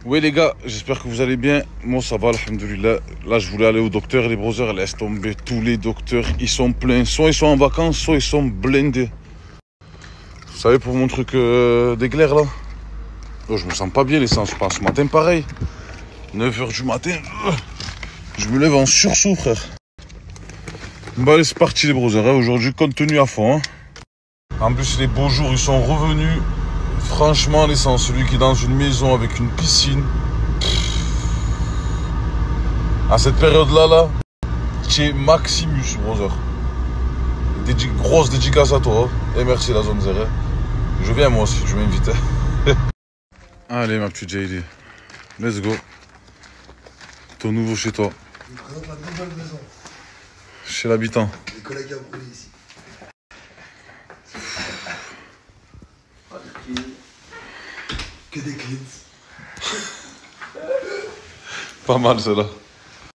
Oui les gars, j'espère que vous allez bien. Moi ça va, alhamdoulilah. Là je voulais aller au docteur et les brothers, laisse tomber. Tous les docteurs, ils sont pleins. Soit ils sont en vacances, soit ils sont blindés. Vous savez, pour mon truc d'éclair là, oh, je me sens pas bien l'essence. Je pense ce matin pareil. 9h du matin, je me lève en sursaut frère. Bon allez, c'est parti les brothers, hein. Aujourd'hui contenu à fond, hein. En plus les beaux jours ils sont revenus. Franchement l'essence, celui qui est dans une maison avec une piscine. À cette période là, tu es Maximus brother. Grosse dédicace à toi, hein. Et merci la zone zéro. Je viens moi aussi, je m'invite. Allez ma petite JD, let's go. Ton nouveau chez toi. Je vous présente la nouvelle maison. Chez l'habitant. Les collègues à brûler ici. Que des clients. Pas mal celle-là.